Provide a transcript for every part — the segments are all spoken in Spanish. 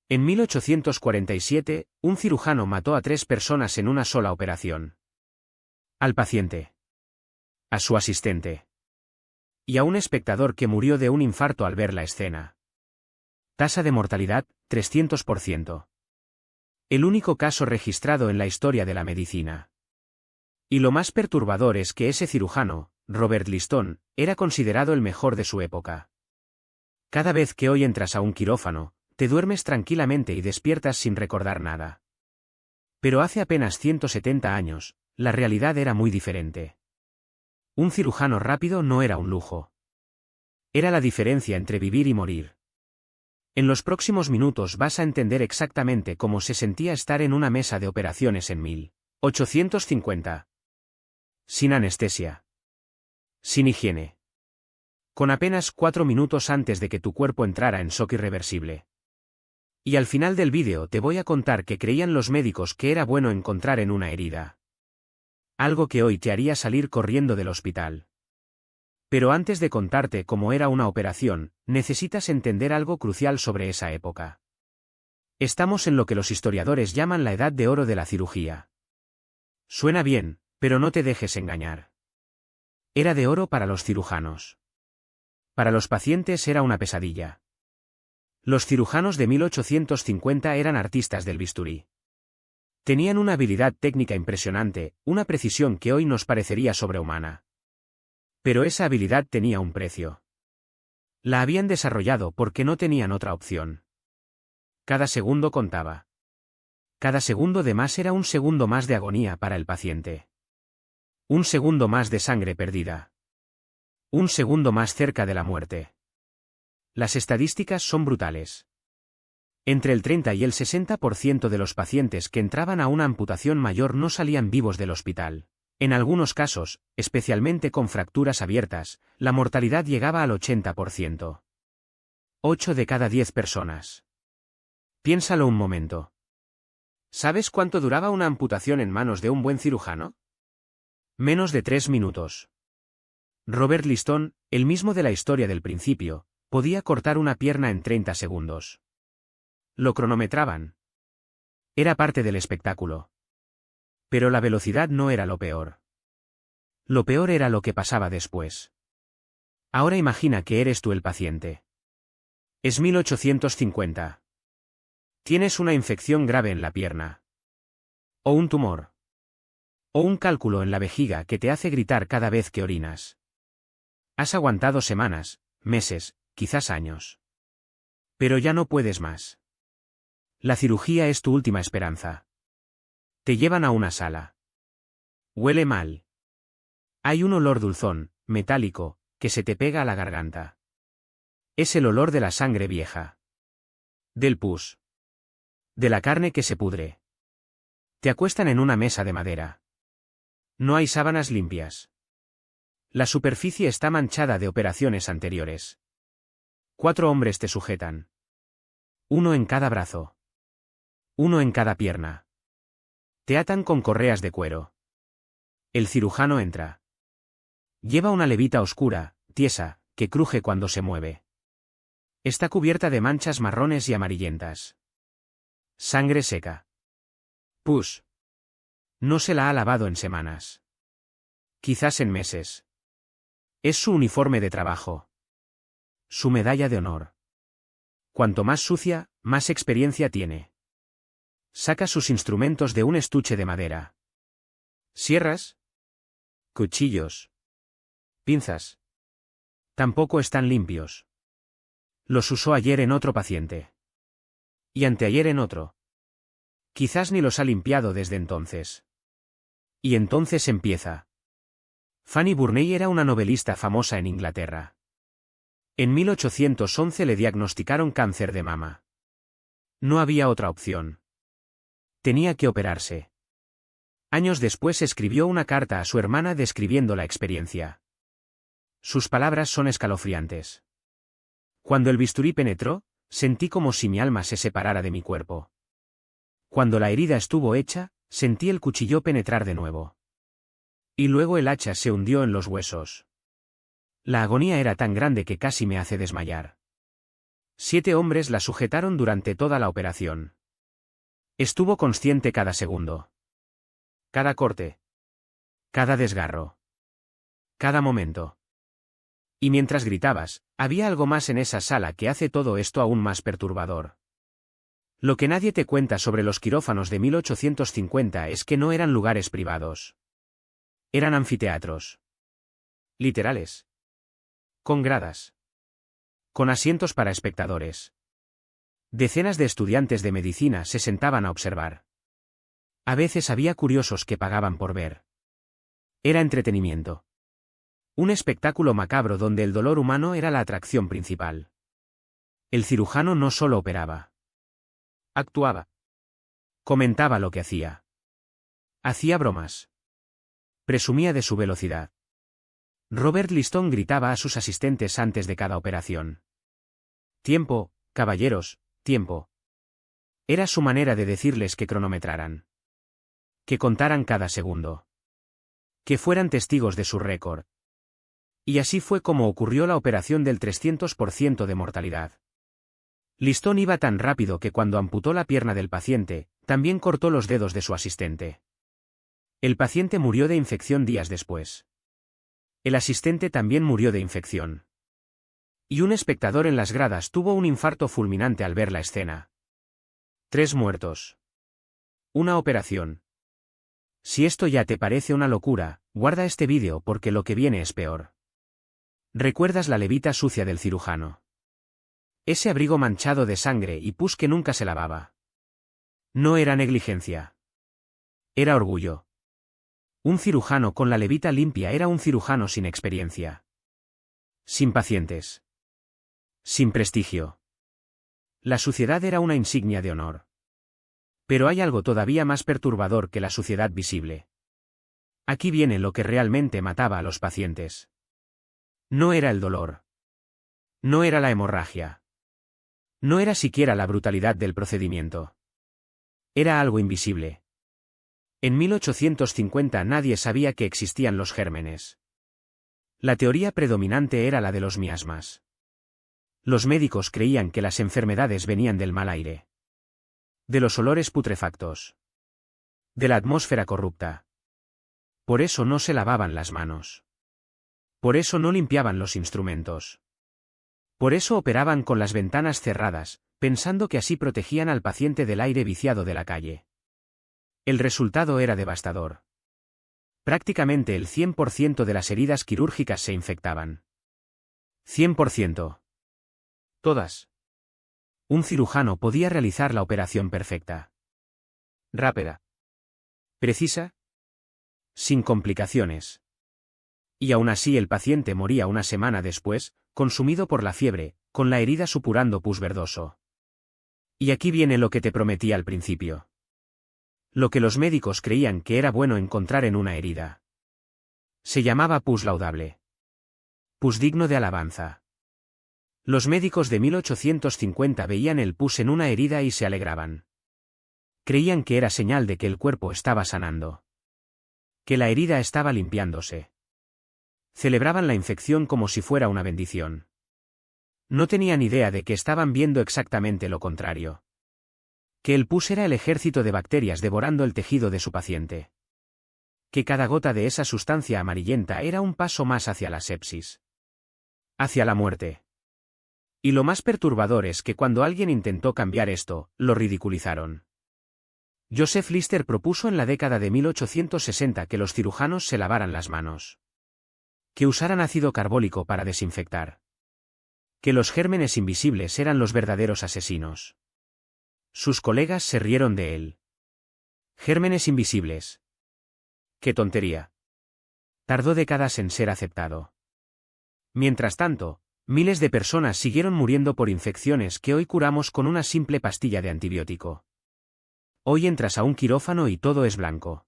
En 1847, un cirujano mató a 3 personas en una sola operación. Al paciente, a su asistente y a un espectador que murió de un infarto al ver la escena. Tasa de mortalidad, 300%. El único caso registrado en la historia de la medicina. Y lo más perturbador es que ese cirujano, Robert Liston, era considerado el mejor de su época. Cada vez que hoy entras a un quirófano, te duermes tranquilamente y despiertas sin recordar nada. Pero hace apenas 170 años, la realidad era muy diferente. Un cirujano rápido no era un lujo. Era la diferencia entre vivir y morir. En los próximos minutos vas a entender exactamente cómo se sentía estar en una mesa de operaciones en 1850. Sin anestesia. Sin higiene. Con apenas 4 minutos antes de que tu cuerpo entrara en shock irreversible. Y al final del vídeo te voy a contar que creían los médicos que era bueno encontrar en una herida. Algo que hoy te haría salir corriendo del hospital. Pero antes de contarte cómo era una operación, necesitas entender algo crucial sobre esa época. Estamos en lo que los historiadores llaman la edad de oro de la cirugía. Suena bien, pero no te dejes engañar. Era de oro para los cirujanos. Para los pacientes era una pesadilla. Los cirujanos de 1850 eran artistas del bisturí. Tenían una habilidad técnica impresionante, una precisión que hoy nos parecería sobrehumana. Pero esa habilidad tenía un precio. La habían desarrollado porque no tenían otra opción. Cada segundo contaba. Cada segundo de más era un segundo más de agonía para el paciente. Un segundo más de sangre perdida. Un segundo más cerca de la muerte. Las estadísticas son brutales. Entre el 30 y el 60% de los pacientes que entraban a una amputación mayor no salían vivos del hospital. En algunos casos, especialmente con fracturas abiertas, la mortalidad llegaba al 80%. 8 de cada 10 personas. Piénsalo un momento. ¿Sabes cuánto duraba una amputación en manos de un buen cirujano? Menos de 3 minutos. Robert Liston, el mismo de la historia del principio, podía cortar una pierna en 30 segundos. Lo cronometraban. Era parte del espectáculo. Pero la velocidad no era lo peor. Lo peor era lo que pasaba después. Ahora imagina que eres tú el paciente. Es 1850. Tienes una infección grave en la pierna. O un tumor. O un cálculo en la vejiga que te hace gritar cada vez que orinas. Has aguantado semanas, meses, quizás años. Pero ya no puedes más. La cirugía es tu última esperanza. Te llevan a una sala. Huele mal. Hay un olor dulzón, metálico, que se te pega a la garganta. Es el olor de la sangre vieja. Del pus. De la carne que se pudre. Te acuestan en una mesa de madera. No hay sábanas limpias. La superficie está manchada de operaciones anteriores. 4 hombres te sujetan. Uno en cada brazo. Uno en cada pierna. Te atan con correas de cuero. El cirujano entra. Lleva una levita oscura, tiesa, que cruje cuando se mueve. Está cubierta de manchas marrones y amarillentas. Sangre seca. Pus. No se la ha lavado en semanas. Quizás en meses. Es su uniforme de trabajo. Su medalla de honor. Cuanto más sucia, más experiencia tiene. Saca sus instrumentos de un estuche de madera. ¿Sierras? Cuchillos. Pinzas. Tampoco están limpios. Los usó ayer en otro paciente. Y anteayer en otro. Quizás ni los ha limpiado desde entonces. Y entonces empieza. Fanny Burney era una novelista famosa en Inglaterra. En 1811 le diagnosticaron cáncer de mama. No había otra opción. Tenía que operarse. Años después escribió una carta a su hermana describiendo la experiencia. Sus palabras son escalofriantes. Cuando el bisturí penetró, sentí como si mi alma se separara de mi cuerpo. Cuando la herida estuvo hecha, sentí el cuchillo penetrar de nuevo. Y luego el hacha se hundió en los huesos. La agonía era tan grande que casi me hace desmayar. 7 hombres la sujetaron durante toda la operación. Estuvo consciente cada segundo. Cada corte. Cada desgarro. Cada momento. Y mientras gritabas, había algo más en esa sala que hace todo esto aún más perturbador. Lo que nadie te cuenta sobre los quirófanos de 1850 es que no eran lugares privados. Eran anfiteatros. Literales. Con gradas. Con asientos para espectadores. Decenas de estudiantes de medicina se sentaban a observar. A veces había curiosos que pagaban por ver. Era entretenimiento. Un espectáculo macabro donde el dolor humano era la atracción principal. El cirujano no solo operaba. Actuaba. Comentaba lo que hacía. Hacía bromas. Presumía de su velocidad. Robert Liston gritaba a sus asistentes antes de cada operación. Tiempo, caballeros, tiempo. Era su manera de decirles que cronometraran. Que contaran cada segundo. Que fueran testigos de su récord. Y así fue como ocurrió la operación del 300% de mortalidad. Liston iba tan rápido que cuando amputó la pierna del paciente, también cortó los dedos de su asistente. El paciente murió de infección días después. El asistente también murió de infección. Y un espectador en las gradas tuvo un infarto fulminante al ver la escena. 3 muertos. Una operación. Si esto ya te parece una locura, guarda este vídeo porque lo que viene es peor. ¿Recuerdas la levita sucia del cirujano? Ese abrigo manchado de sangre y pus que nunca se lavaba. No era negligencia. Era orgullo. Un cirujano con la levita limpia era un cirujano sin experiencia. Sin pacientes. Sin prestigio. La suciedad era una insignia de honor. Pero hay algo todavía más perturbador que la suciedad visible. Aquí viene lo que realmente mataba a los pacientes. No era el dolor. No era la hemorragia. No era siquiera la brutalidad del procedimiento. Era algo invisible. En 1850 nadie sabía que existían los gérmenes. La teoría predominante era la de los miasmas. Los médicos creían que las enfermedades venían del mal aire. De los olores putrefactos. De la atmósfera corrupta. Por eso no se lavaban las manos. Por eso no limpiaban los instrumentos. Por eso operaban con las ventanas cerradas, pensando que así protegían al paciente del aire viciado de la calle. El resultado era devastador. Prácticamente el 100% de las heridas quirúrgicas se infectaban. 100%. Todas. Un cirujano podía realizar la operación perfecta. Rápida. Precisa. Sin complicaciones. Y aún así el paciente moría una semana después, consumido por la fiebre, con la herida supurando pus verdoso. Y aquí viene lo que te prometí al principio. Lo que los médicos creían que era bueno encontrar en una herida. Se llamaba pus laudable. Pus digno de alabanza. Los médicos de 1850 veían el pus en una herida y se alegraban. Creían que era señal de que el cuerpo estaba sanando. Que la herida estaba limpiándose. Celebraban la infección como si fuera una bendición. No tenían idea de que estaban viendo exactamente lo contrario. Que el pus era el ejército de bacterias devorando el tejido de su paciente. Que cada gota de esa sustancia amarillenta era un paso más hacia la sepsis. Hacia la muerte. Y lo más perturbador es que cuando alguien intentó cambiar esto, lo ridiculizaron. Joseph Lister propuso en la década de 1860 que los cirujanos se lavaran las manos. Que usaran ácido carbólico para desinfectar. Que los gérmenes invisibles eran los verdaderos asesinos. Sus colegas se rieron de él. Gérmenes invisibles. ¡Qué tontería! Tardó décadas en ser aceptado. Mientras tanto, miles de personas siguieron muriendo por infecciones que hoy curamos con una simple pastilla de antibiótico. Hoy entras a un quirófano y todo es blanco.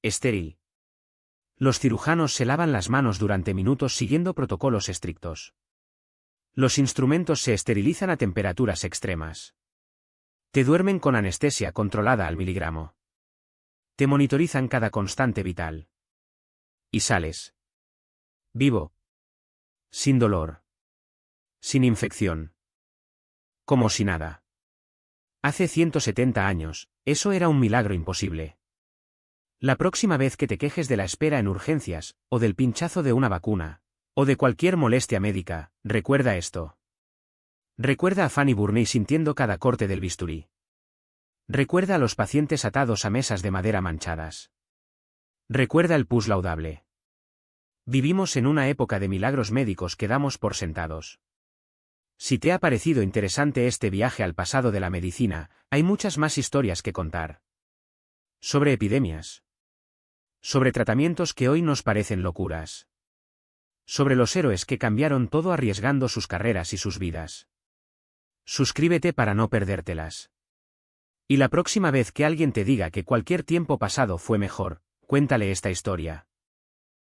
Estéril. Los cirujanos se lavan las manos durante minutos siguiendo protocolos estrictos. Los instrumentos se esterilizan a temperaturas extremas. Te duermen con anestesia controlada al miligramo. Te monitorizan cada constante vital. Y sales. Vivo. Sin dolor. Sin infección. Como si nada. Hace 170 años, eso era un milagro imposible. La próxima vez que te quejes de la espera en urgencias, o del pinchazo de una vacuna, o de cualquier molestia médica, recuerda esto. Recuerda a Fanny Burney sintiendo cada corte del bisturí. Recuerda a los pacientes atados a mesas de madera manchadas. Recuerda el pus laudable. Vivimos en una época de milagros médicos que damos por sentados. Si te ha parecido interesante este viaje al pasado de la medicina, hay muchas más historias que contar. Sobre epidemias. Sobre tratamientos que hoy nos parecen locuras. Sobre los héroes que cambiaron todo arriesgando sus carreras y sus vidas. Suscríbete para no perdértelas. Y la próxima vez que alguien te diga que cualquier tiempo pasado fue mejor, cuéntale esta historia.